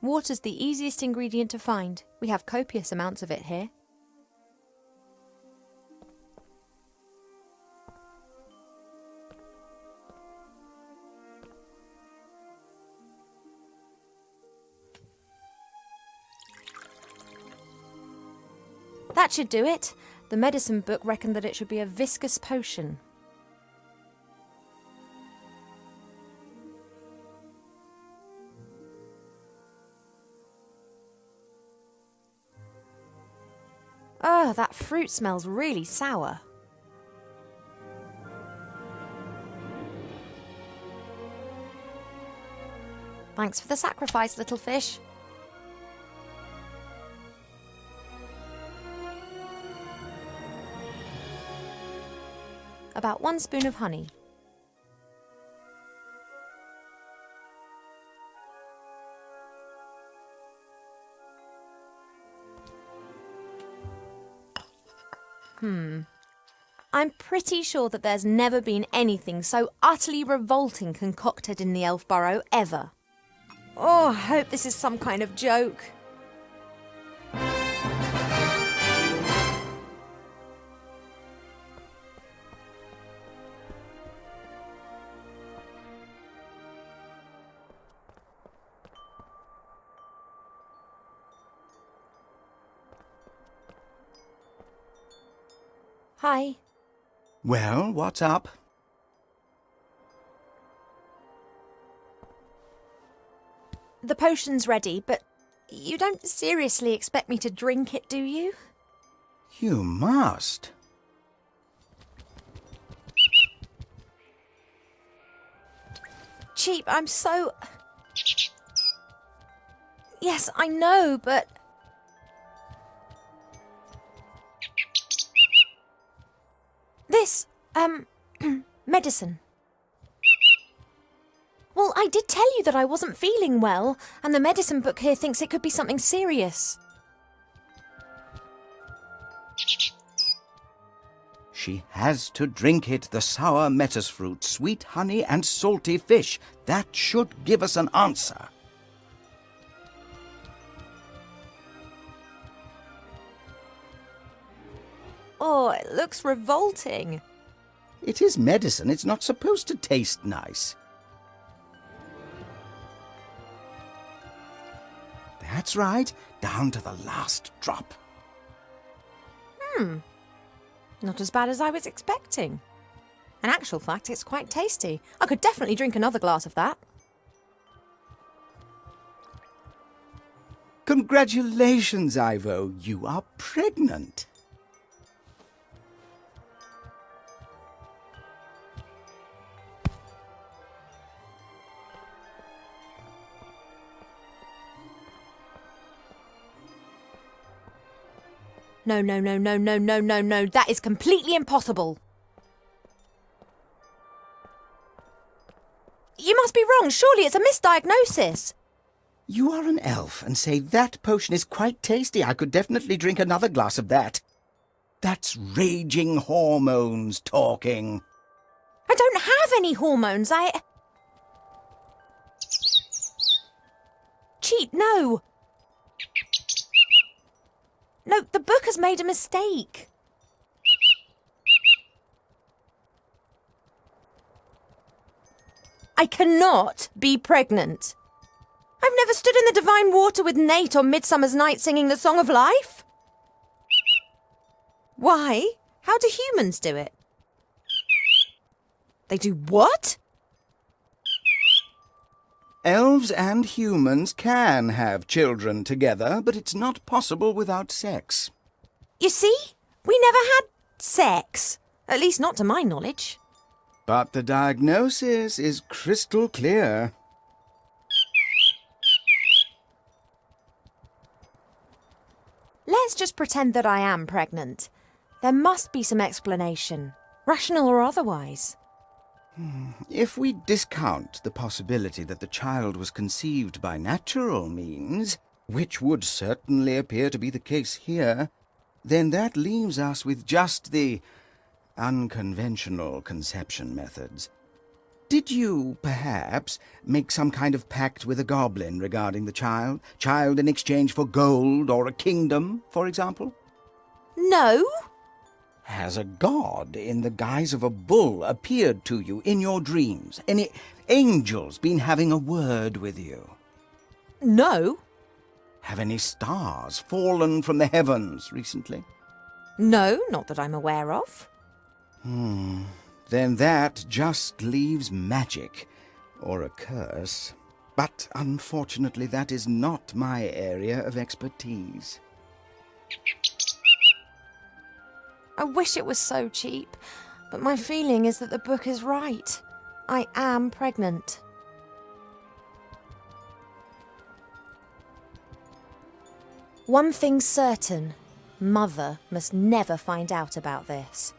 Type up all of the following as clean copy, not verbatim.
Water's the easiest ingredient to find. We have copious amounts of it here. That should do it. The medicine book reckoned that it should be a viscous potion. Oh, that fruit smells really sour. Thanks for the sacrifice, little fish. About 1 spoon of honey. I'm pretty sure that there's never been anything so utterly revolting concocted in the Elf Burrow ever. Oh, I hope this is some kind of joke. Hi. Well, what's up? The potion's ready, but you don't seriously expect me to drink it, do you? You must. Cheap, I'm so... Yes, I know, but... This, medicine. Well, I did tell you that I wasn't feeling well, and the medicine book here thinks it could be something serious. She has to drink it, the sour metis fruit, sweet honey and salty fish. That should give us an answer. Oh, it looks revolting. It is medicine. It's not supposed to taste nice. That's right. Down to the last drop. Not as bad as I was expecting. In actual fact, it's quite tasty. I could definitely drink another glass of that. Congratulations, Ivo. You are pregnant. No, that is completely impossible. You must be wrong. Surely it's a misdiagnosis. You are an elf and say that potion is quite tasty. I could definitely drink another glass of that. That's raging hormones talking. I don't have any hormones. Cheat, no. No, the book has made a mistake. I cannot be pregnant. I've never stood in the divine water with Nate on Midsummer's Night singing the Song of Life. Why? How do humans do it? They do what? Elves and humans can have children together, but it's not possible without sex. You see? We never had sex. At least not to my knowledge. But the diagnosis is crystal clear. Let's just pretend that I am pregnant. There must be some explanation, rational or otherwise. If we discount the possibility that the child was conceived by natural means, which would certainly appear to be the case here, then that leaves us with just the unconventional conception methods. Did you, perhaps, make some kind of pact with a goblin regarding the child? Child in exchange for gold or a kingdom, for example? No. Has a god in the guise of a bull appeared to you in your dreams? Any angels been having a word with you? No. Have any stars fallen from the heavens recently? No, not that I'm aware of. Then that just leaves magic, or a curse. But unfortunately, that is not my area of expertise. I wish it was so cheap, but my feeling is that the book is right. I am pregnant. One thing's certain. Mother must never find out about this.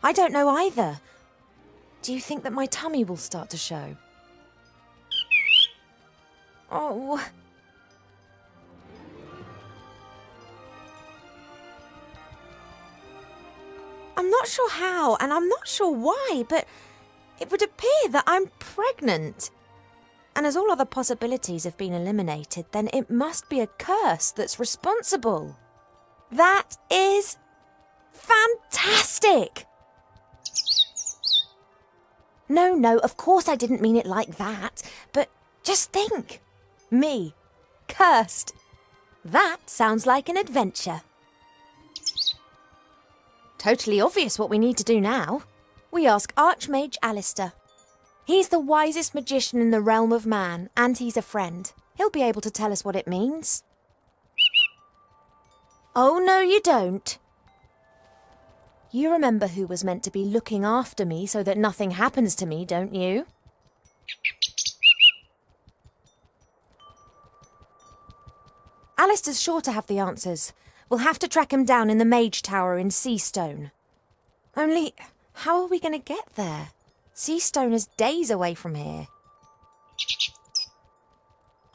I don't know either. Do you think that my tummy will start to show? Oh. I'm not sure how, and I'm not sure why, but it would appear that I'm pregnant. And as all other possibilities have been eliminated, then it must be a curse that's responsible. That is fantastic! No, of course I didn't mean it like that, but just think. Me, cursed. That sounds like an adventure. Totally obvious what we need to do now. We ask Archmage Alistair. He's the wisest magician in the realm of man, and he's a friend. He'll be able to tell us what it means. Oh, no, you don't. You remember who was meant to be looking after me so that nothing happens to me, don't you? Alistair's sure to have the answers. We'll have to track him down in the Mage Tower in Seastone. Only, how are we going to get there? Seastone is days away from here.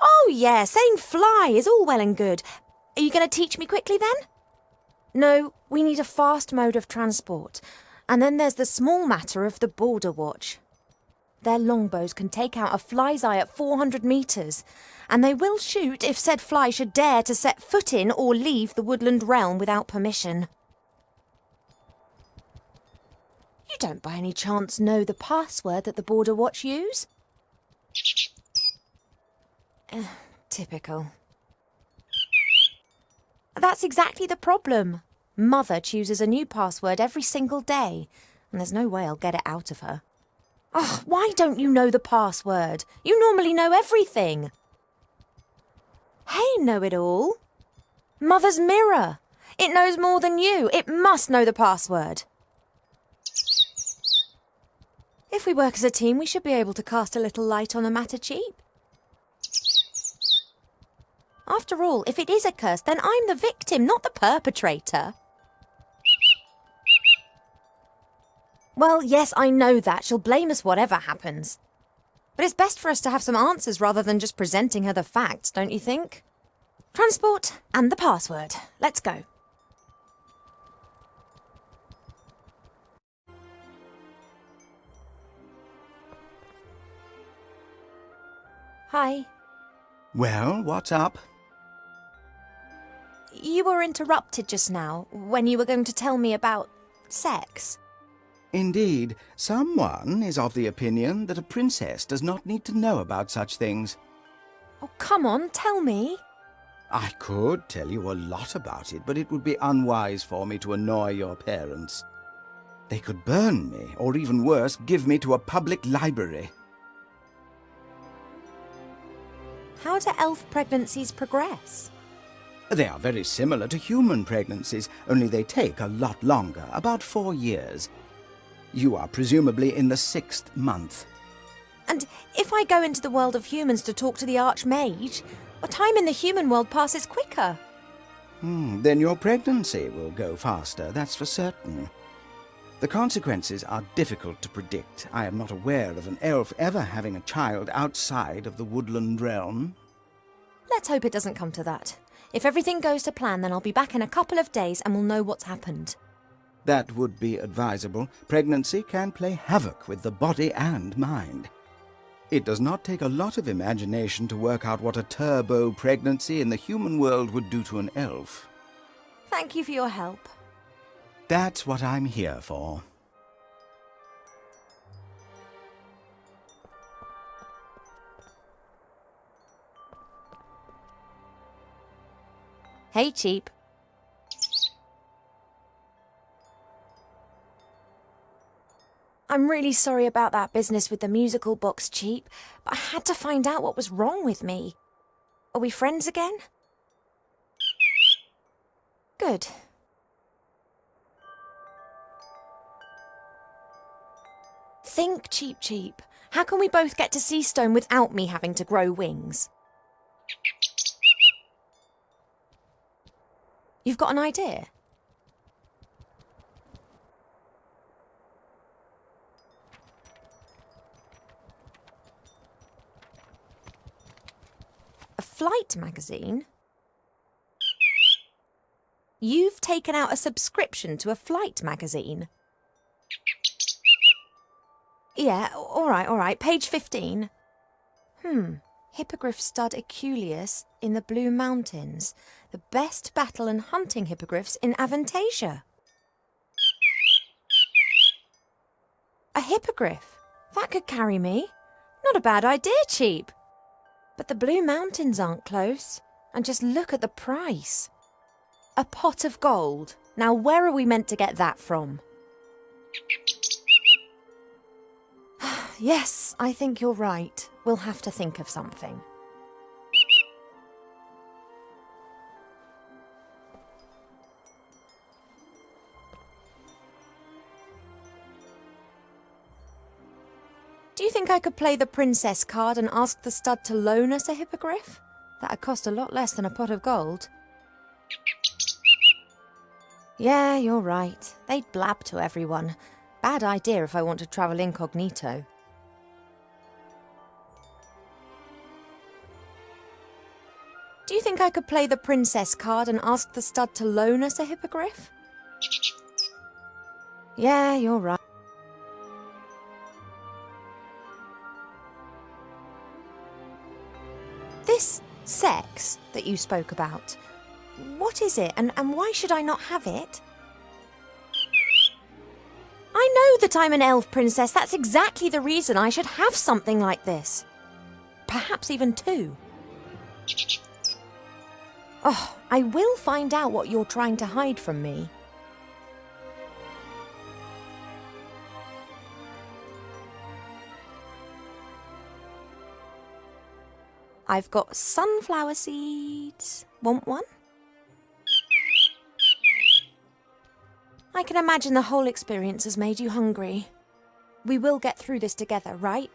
Oh, yeah, saying fly is all well and good. Are you going to teach me quickly, then? No, we need a fast mode of transport. And then there's the small matter of the Border Watch. Their longbows can take out a fly's eye at 400 metres, and they will shoot if said fly should dare to set foot in or leave the woodland realm without permission. You don't by any chance know the password that the Border Watch use? Typical. That's exactly the problem. Mother chooses a new password every single day, and there's no way I'll get it out of her. Oh, why don't you know the password? You normally know everything. Hey, know-it-all. Mother's mirror. It knows more than you. It must know the password. If we work as a team, we should be able to cast a little light on the matter cheap. After all, if it is a curse, then I'm the victim, not the perpetrator. Well, yes, I know that. She'll blame us whatever happens. But it's best for us to have some answers rather than just presenting her the facts, don't you think? Transport and the password. Let's go. Hi. Well, what's up? You were interrupted just now when you were going to tell me about sex. Indeed, someone is of the opinion that a princess does not need to know about such things. Oh, come on, tell me. I could tell you a lot about it, but it would be unwise for me to annoy your parents. They could burn me, or even worse, give me to a public library. How do elf pregnancies progress? They are very similar to human pregnancies, only they take a lot longer, about 4 years. You are presumably in the 6th month. And if I go into the world of humans to talk to the Archmage, time in the human world passes quicker. Then your pregnancy will go faster, that's for certain. The consequences are difficult to predict. I am not aware of an elf ever having a child outside of the woodland realm. Let's hope it doesn't come to that. If everything goes to plan, then I'll be back in a couple of days and we'll know what's happened. That would be advisable. Pregnancy can play havoc with the body and mind. It does not take a lot of imagination to work out what a turbo pregnancy in the human world would do to an elf. Thank you for your help. That's what I'm here for. Hey, Cheap. I'm really sorry about that business with the musical box, Cheap, but I had to find out what was wrong with me. Are we friends again? Good. Think, Cheap. How can we both get to Seastone without me having to grow wings? You've got an idea? A flight magazine? You've taken out a subscription to a flight magazine? Yeah, all right. Page 15. Hippogriff stud Eculeus in the Blue Mountains. The best battle and hunting hippogriffs in Avantasia. A hippogriff? That could carry me. Not a bad idea, Cheap. But the Blue Mountains aren't close. And just look at the price. A pot of gold. Now where are we meant to get that from? Yes, I think you're right. We'll have to think of something. Do you think I could play the princess card and ask the stud to loan us a hippogriff? That'd cost a lot less than a pot of gold. Yeah, you're right. They'd blab to everyone. Bad idea if I want to travel incognito. Do you think I could play the princess card and ask the stud to loan us a hippogriff? Yeah, you're right. This sex that you spoke about, what is it and why should I not have it? I know that I'm an elf princess. That's exactly the reason I should have something like this. Perhaps even two. Oh, I will find out what you're trying to hide from me. I've got sunflower seeds. Want one? I can imagine the whole experience has made you hungry. We will get through this together, right?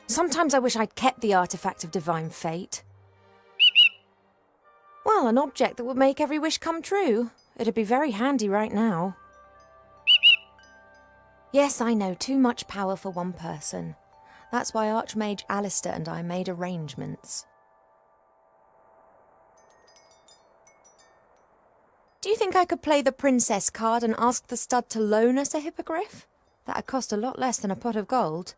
Sometimes I wish I'd kept the artifact of divine fate. Well, an object that would make every wish come true. It'd be very handy right now. Yes, I know, too much power for one person. That's why Archmage Alistair and I made arrangements. Do you think I could play the princess card and ask the stud to loan us a hippogriff? That'd cost a lot less than a pot of gold.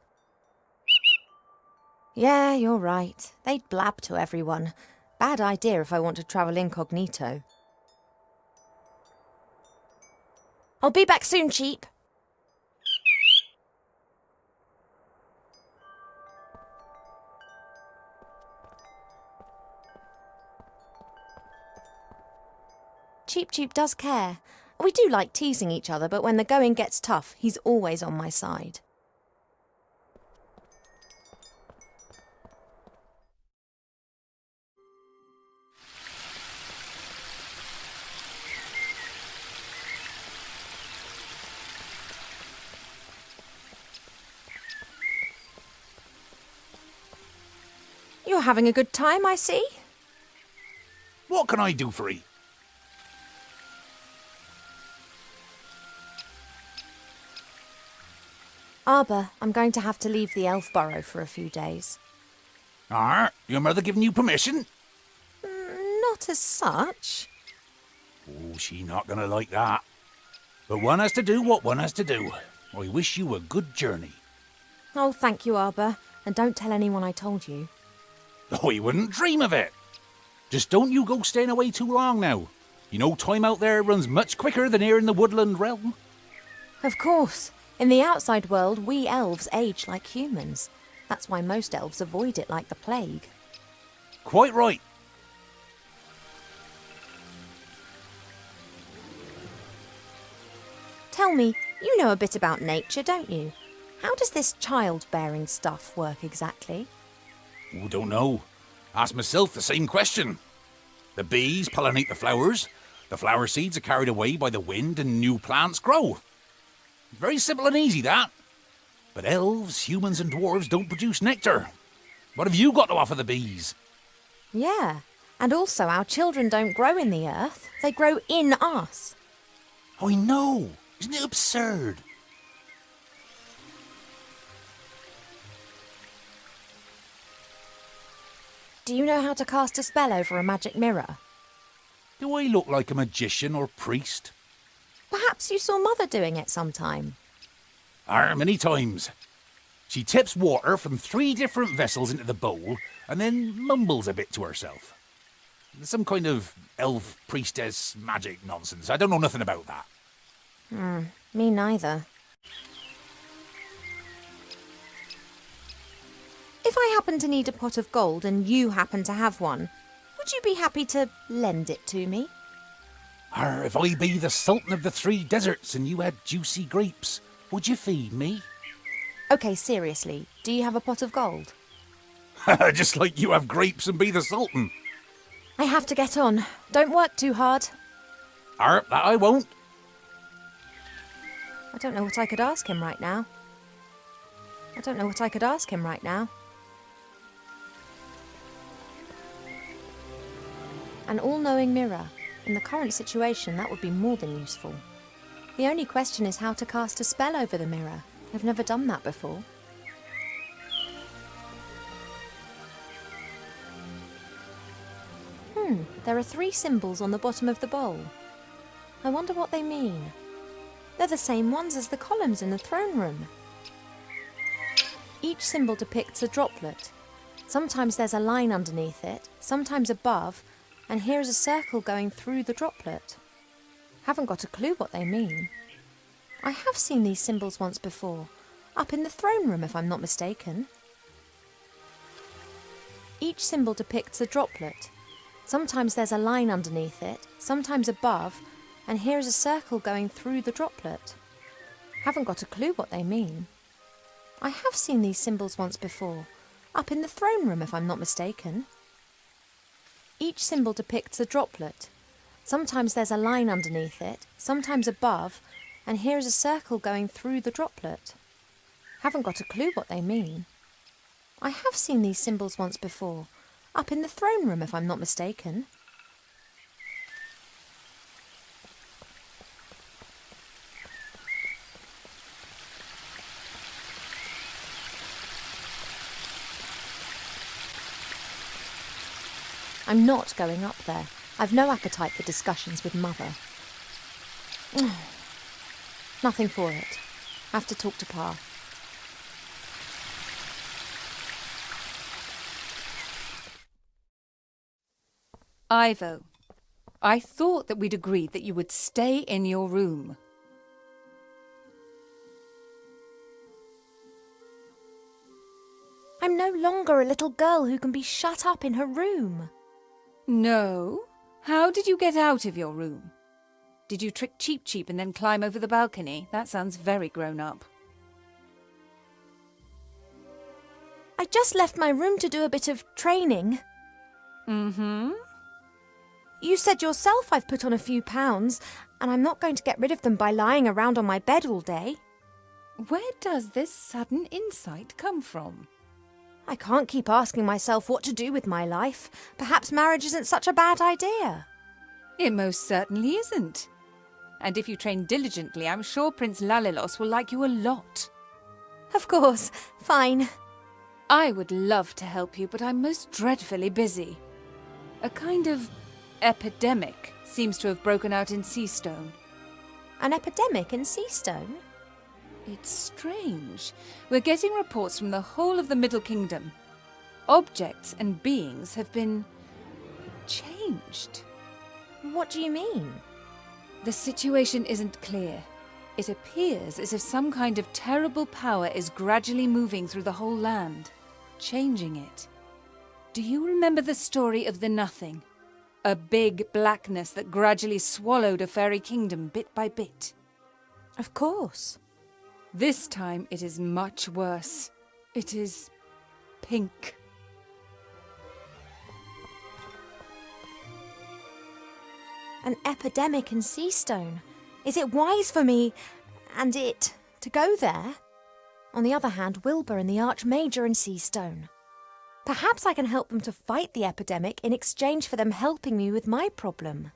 Yeah, you're right. They'd blab to everyone. Bad idea if I want to travel incognito. I'll be back soon, Cheap. Cheap does care. We do like teasing each other, but when the going gets tough, he's always on my side. You're having a good time, I see. What can I do for you? Arbor, I'm going to have to leave the elf burrow for a few days. Your mother giving you permission? Not as such. Oh, she not gonna like that. But one has to do what one has to do. I wish you a good journey. Oh, thank you, Arbor. And don't tell anyone I told you. I wouldn't dream of it. Just don't you go staying away too long now. You know time out there runs much quicker than here in the woodland realm. Of course. In the outside world, we elves age like humans. That's why most elves avoid it like the plague. Quite right. Tell me, you know a bit about nature, don't you? How does this childbearing stuff work exactly? Oh, don't know. Ask myself the same question. The bees pollinate the flowers. The flower seeds are carried away by the wind and new plants grow. Very simple and easy, that. But elves, humans and dwarves don't produce nectar. What have you got to offer the bees? Yeah, and also our children don't grow in the earth. They grow in us. I know. Isn't it absurd? Do you know how to cast a spell over a magic mirror? Do I look like a magician or priest? Perhaps you saw Mother doing it sometime. Many times. She tips water from 3 different vessels into the bowl and then mumbles a bit to herself. Some kind of elf priestess magic nonsense. I don't know nothing about that. Me neither. If I happen to need a pot of gold and you happen to have one, would you be happy to lend it to me? If I be the Sultan of the 3 deserts and you had juicy grapes, would you feed me? Okay, seriously, do you have a pot of gold? Just like you have grapes and be the Sultan. I have to get on. Don't work too hard. That I won't. I don't know what I could ask him right now. An all-knowing mirror. In the current situation, that would be more than useful. The only question is how to cast a spell over the mirror. I've never done that before. There are 3 symbols on the bottom of the bowl. I wonder what they mean. They're the same ones as the columns in the throne room. Each symbol depicts a droplet. Sometimes there's a line underneath it, sometimes above, and here is a circle going through the droplet. Haven't got a clue what they mean. I have seen these symbols once before, up in the throne room if I'm not mistaken. Each symbol depicts a droplet. Sometimes there's a line underneath it, sometimes above, and here is a circle going through the droplet. Haven't got a clue what they mean. I have seen these symbols once before, up in the throne room if I'm not mistaken. Each symbol depicts a droplet. Sometimes there's a line underneath it, sometimes above, and here is a circle going through the droplet. Haven't got a clue what they mean. I have seen these symbols once before, up in the throne room if I'm not mistaken. I'm not going up there. I've no appetite for discussions with Mother. Nothing for it. Have to talk to Pa. Ivo, I thought that we'd agreed that you would stay in your room. I'm no longer a little girl who can be shut up in her room. No? How did you get out of your room? Did you trick Cheep Cheep and then climb over the balcony? That sounds very grown up. I just left my room to do a bit of training. Mm-hmm. You said yourself I've put on a few pounds, and I'm not going to get rid of them by lying around on my bed all day. Where does this sudden insight come from? I can't keep asking myself what to do with my life. Perhaps marriage isn't such a bad idea. It most certainly isn't. And if you train diligently, I'm sure Prince Lalilos will like you a lot. Of course. Fine. I would love to help you, but I'm most dreadfully busy. A kind of epidemic seems to have broken out in Seastone. An epidemic in Seastone? It's strange. We're getting reports from the whole of the Middle Kingdom. Objects and beings have been changed. What do you mean? The situation isn't clear. It appears as if some kind of terrible power is gradually moving through the whole land, changing it. Do you remember the story of the Nothing? A big blackness that gradually swallowed a fairy kingdom bit by bit. Of course. This time it is much worse. It is pink. An epidemic in Seastone. Is it wise for me and it to go there? On the other hand, Wilbur and the Archmage are in Seastone. Perhaps I can help them to fight the epidemic in exchange for them helping me with my problem.